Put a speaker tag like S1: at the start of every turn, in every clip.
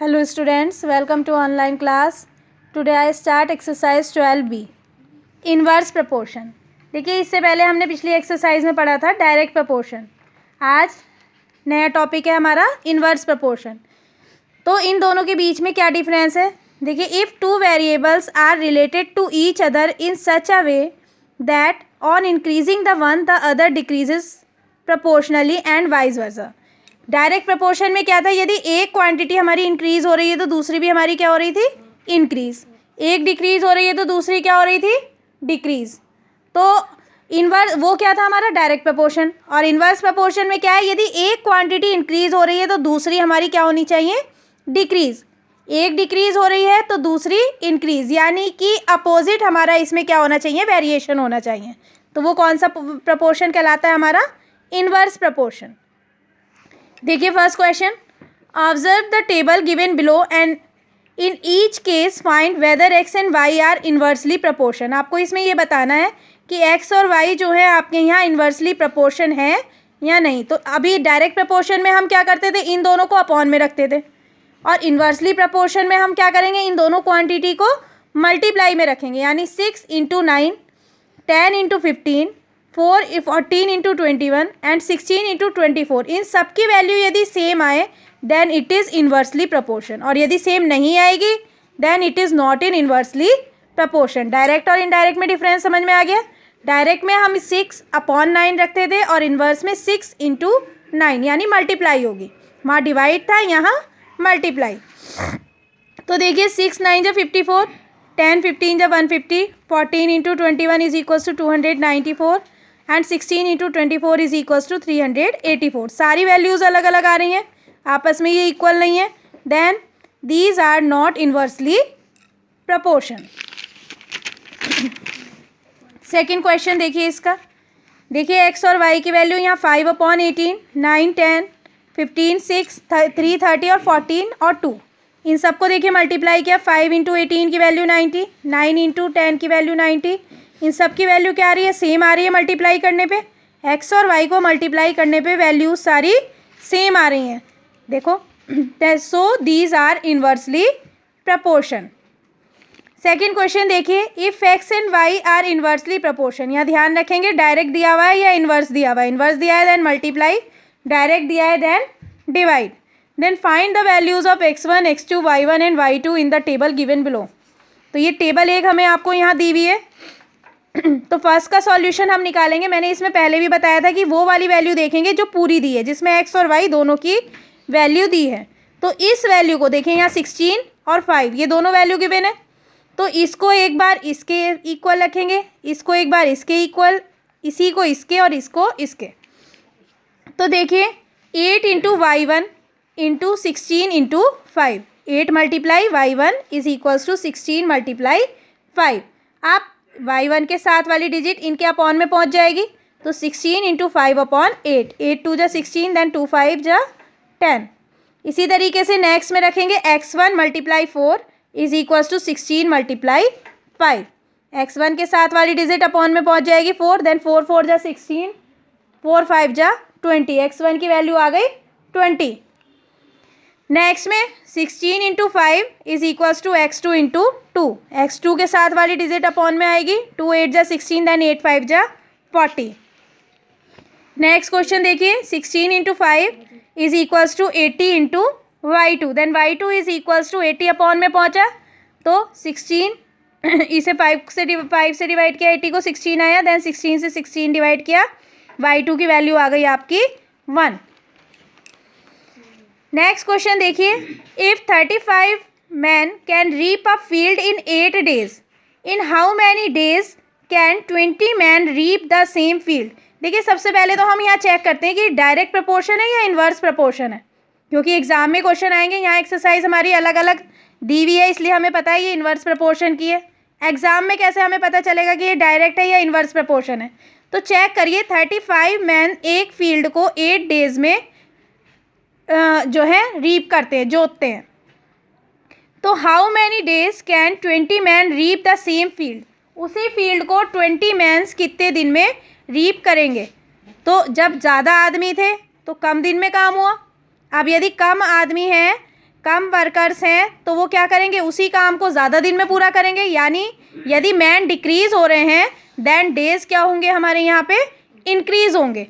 S1: Hello students, welcome to online class. Today I start exercise 12B, inverse proportion. देखिए इससे पहले हमने पिछली एक्सरसाइज में पढ़ा था डायरेक्ट प्रपोर्शन. आज नया टॉपिक है हमारा इनवर्स प्रपोर्शन. तो इन दोनों के बीच में क्या डिफरेंस है. देखिए if two variables are related to each other in such a way that on increasing the one the other decreases proportionally and vice versa. Direct proportion में क्या था, यदि एक क्वांटिटी हमारी इंक्रीज हो रही है तो दूसरी भी हमारी क्या हो रही थी, इंक्रीज. एक डिक्रीज हो रही है तो दूसरी क्या हो रही थी, डिक्रीज. तो इनवर्स वो क्या था हमारा डायरेक्ट प्रपोर्शन. और इनवर्स प्रपोर्शन में क्या है, यदि एक क्वांटिटी इंक्रीज हो रही है तो दूसरी हमारी क्या होनी चाहिए, डिक्रीज. एक डिक्रीज हो रही है तो दूसरी इंक्रीज, यानी कि अपोजिट हमारा इसमें क्या होना चाहिए, वेरिएशन होना चाहिए. तो वो कौन सा प्रपोर्शन कहलाता है हमारा, इनवर्स प्रपोर्शन. देखिए first question, observe the table given below and in each case find whether X and Y are inversely proportion. आपको इसमें ये बताना है कि एक्स और वाई जो है आपके यहाँ इन्वर्सली प्रपोर्शन है या नहीं. तो अभी डायरेक्ट प्रपोर्शन में हम क्या करते थे, इन दोनों को अपॉन में रखते थे, और इन्वर्सली प्रपोर्शन में हम क्या करेंगे, इन दोनों क्वांटिटी को मल्टीप्लाई में रखेंगे. यानी 6 × 9, 10 × 15, 14 × 21 एंड 16 × 24. इन सब की वैल्यू यदि सेम आए then it is inversely proportion, और यदि सेम नहीं आएगी then it is not in inversely proportion. Direct और इनडायरेक्ट में डिफरेंस समझ में आ गया. डायरेक्ट में हम 6/9 रखते थे और इन्वर्स में 6 × 9 यानी मल्टीप्लाई होगी. वहाँ डिवाइड था, यहाँ मल्टीप्लाई. तो देखिए 6 × 9 = 54, 10 × 15 = 150, 14 × 21 is equals to 294 and 16 × 24 is equals to 384. सारी वैल्यूज़ अलग अलग आ रही हैं, आपस में ये इक्वल नहीं है. Then these are not inversely proportion. Second question देखिए इसका. देखिए एक्स और वाई की वैल्यू यहाँ 5/18, 9, 10, 15, 6, 3, 30 और 14 और 2. इन सबको देखिए मल्टीप्लाई किया. 5 × 18 की वैल्यू 90, 9 × 10 की वैल्यू 90. इन सब की वैल्यू क्या आ रही है, सेम आ रही है. मल्टीप्लाई करने पे एक्स और वाई को मल्टीप्लाई करने पे वैल्यू सारी सेम आ रही हैं. देखो so these are inversely proportion. Second question देखिए, if X and Y are inversely proportion. यहाँ ध्यान रखेंगे डायरेक्ट दिया हुआ है या इन्वर्स दिया हुआ है. इन्वर्स दिया है देन मल्टीप्लाई, डायरेक्ट दिया है then divide. Then find the values of x1, x2, y1 and y2 in the table given below. तो ये टेबल एक हमें आपको यहाँ दी हुई है. तो फर्स्ट का सॉल्यूशन हम निकालेंगे. मैंने इसमें पहले भी बताया था कि वो वाली वैल्यू देखेंगे जो पूरी दी है, जिसमें एक्स और वाई दोनों की वैल्यू दी है. तो इस वैल्यू को देखें, यहाँ 16 और 5 ये दोनों वैल्यू गिवन है. तो इसको एक बार इसके इक्वल रखेंगे, इसको एक बार इसके इक्वल, इसी को इसके और इसको इसके. तो देखिए 8 × y1 × 16 × 5. 8 × y1 is equals to 16 × 5. आप y1 के साथ वाली डिजिट इनके अपॉन में पहुंच जाएगी. तो 16 × 5/8, 8 2 = 16, देन 2 5 = 10. इसी तरीके से नेक्स्ट में रखेंगे x1 × 4 is equals to 16 × 5. x1 के साथ वाली डिजिट अपॉन में पहुंच जाएगी 4, देन 4 4 = 16, 4 5 = 20. x1 की वैल्यू आ गई 20. नेक्स्ट में 16 × 5 is equals to x2 × 2. x2 के साथ वाली डिजिट अपॉन में आएगी 2 8 = 16, देन 8 5 = 40. नेक्स्ट क्वेश्चन देखिए 16 × 5 is equals to 80 × y2. Then y2 is equals to 80 upon में पहुंचा तो 16 इसे 5 से डिवाइड किया, 80 को 16 आया, देन 16 से 16 डिवाइड किया, y2 की वैल्यू आ गई आपकी 1. नेक्स्ट क्वेश्चन देखिए, if 35 men can reap a field in 8 days, in how many days can 20 men reap the same field. देखिए सबसे पहले तो हम यहाँ चेक करते हैं कि डायरेक्ट प्रपोर्शन है या इन्वर्स प्रपोर्शन है, क्योंकि एग्जाम में क्वेश्चन आएंगे. यहाँ एक्सरसाइज हमारी अलग अलग दी हुई है, इसलिए हमें पता है ये इन्वर्स प्रपोर्शन की है. एग्जाम में कैसे हमें पता चलेगा कि ये डायरेक्ट है या इन्वर्स प्रपोर्शन है. तो चेक करिए 35 men एक फील्ड को 8 days में जो है रीप करते हैं, जोतते हैं. तो how many days can 20 men reap the same field. उसी फील्ड को 20 men कितने दिन में रीप करेंगे. तो जब ज़्यादा आदमी थे तो कम दिन में काम हुआ. अब यदि कम आदमी हैं, कम वर्कर्स हैं तो वो क्या करेंगे, उसी काम को ज़्यादा दिन में पूरा करेंगे। यानी यदि मैन डिक्रीज हो रहे हैं देन डेज क्या होंगे हमारे यहाँ पे, इंक्रीज होंगे।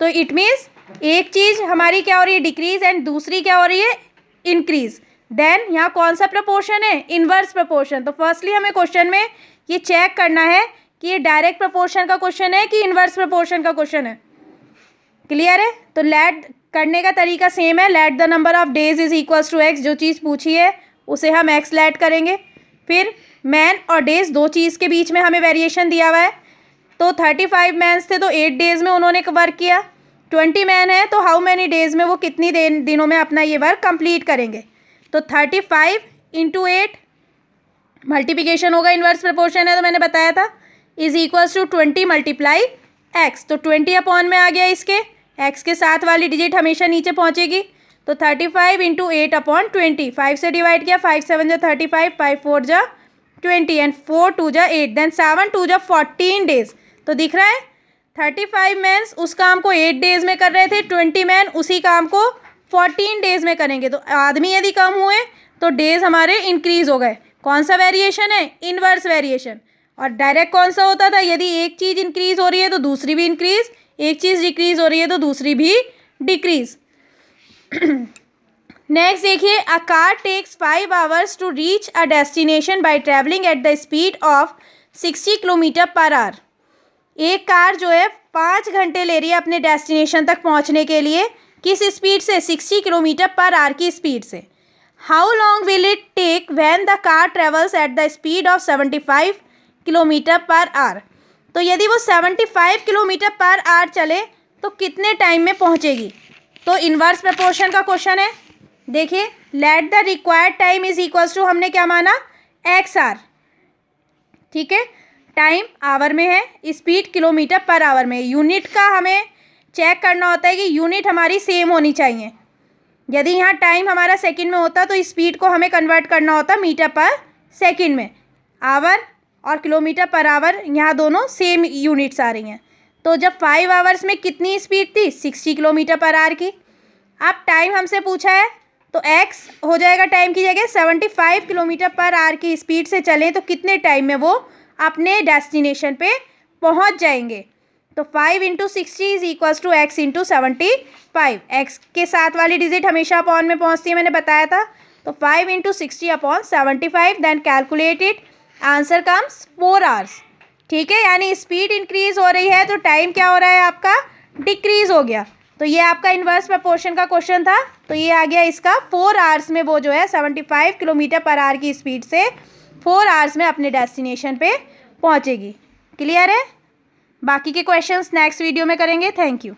S1: तो इट मीन्स एक चीज़ हमारी क्या हो रही है, डिक्रीज, एंड दूसरी क्या हो रही है, इंक्रीज। देन यहाँ कौन सा प्रपोर्शन है, इनवर्स प्रपोर्शन। तो फर्स्टली हमें क्वेश्चन में ये चेक करना है कि ये डायरेक्ट प्रपोर्शन का क्वेश्चन है कि इनवर्स प्रपोर्शन का क्वेश्चन है। क्लियर है? तो लेट करने का तरीका सेम है, let the number of days is equals to X. जो चीज़ पूछी है उसे हम एक्स लेट करेंगे। फिर मैन और डेज, दो चीज़ के बीच में हमें वेरिएशन दिया हुआ है। तो 35 मैन्स थे तो 8 डेज में उन्होंने वर्क किया। 20 मैन है तो हाउ मैनी डेज में वो कितनी दिनों में अपना ये वर्क कंप्लीट करेंगे। तो 35 इंटू 8 मल्टीप्लिकेशन होगा, इनवर्स प्रपोर्शन है तो मैंने बताया था, is equals to 20 multiply X. तो 20 अपॉन में आ गया इसके, एक्स के साथ वाली डिजिट हमेशा नीचे पहुंचेगी। तो 35 इंटू 8 अपॉन 20, 5 से डिवाइड किया, 5 7 जा 35, 5 4 जा 20 एंड 4 2 जा 8, देन 7 2 जा 14 डेज। तो दिख रहा है 35 मैन्स उस काम को 8 डेज में कर रहे थे, 20 मैन उसी काम को 14 डेज में करेंगे। तो आदमी यदि कम हुए तो डेज हमारे इंक्रीज हो गए। कौन सा वेरिएशन है, इनवर्स वेरिएशन। और डायरेक्ट कौन सा होता था, यदि एक चीज़ इंक्रीज हो रही है तो दूसरी भी इंक्रीज, एक चीज़ डिक्रीज हो रही है तो दूसरी भी डिक्रीज। नेक्स्ट देखिए, a car takes 5 hours to reach a destination by travelling at the speed of 60 kilometre per hour. एक कार जो है 5 घंटे ले रही है अपने डेस्टिनेशन तक पहुंचने के लिए, किस स्पीड से, 60 किलोमीटर पर आवर की स्पीड से। How long will it take when the car travels at the speed of 75 kilometre per hour. तो यदि वो 75 किलोमीटर पर आवर चले तो कितने टाइम में पहुंचेगी। तो इनवर्स प्रपोर्शन का क्वेश्चन है। देखिए, let the required time is equals to, हमने क्या माना, एक्स आर। ठीक है, टाइम आवर में है, स्पीड किलोमीटर पर आवर में। यूनिट का हमें चेक करना होता है कि यूनिट हमारी सेम होनी चाहिए। यदि यहाँ टाइम हमारा सेकंड में होता तो स्पीड को हमें कन्वर्ट करना होता मीटर पर सेकंड में। आवर और किलोमीटर पर आवर यहाँ दोनों सेम यूनिट्स आ रही हैं। तो जब 5 आवर्स में कितनी स्पीड थी, 60 किलोमीटर पर आवर की। अब टाइम हमसे पूछा है तो x हो जाएगा टाइम की जगह, 75 किलोमीटर पर आवर की स्पीड से चलें तो कितने टाइम में वो अपने डेस्टिनेशन पे पहुंच जाएंगे। तो 5 into 60 is equals to X into 75। X के साथ वाली डिजिट हमेशा अपॉन में पहुंचती है, मैंने बताया था। तो 5 into 60 upon 75, then calculate it, answer comes 4 hours. ठीक है, यानी स्पीड इंक्रीज हो रही है तो टाइम क्या हो रहा है आपका, डिक्रीज हो गया। तो ये आपका इनवर्स प्रपोर्शन का क्वेश्चन था। तो ये आ गया इसका 4 आवर्स में वो जो है 75 किलोमीटर पर आवर की स्पीड से 4 आवर्स में अपने डेस्टिनेशन पे पहुंचेगी। क्लियर है? बाकी के क्वेश्चंस नेक्स्ट वीडियो में करेंगे। Thank you.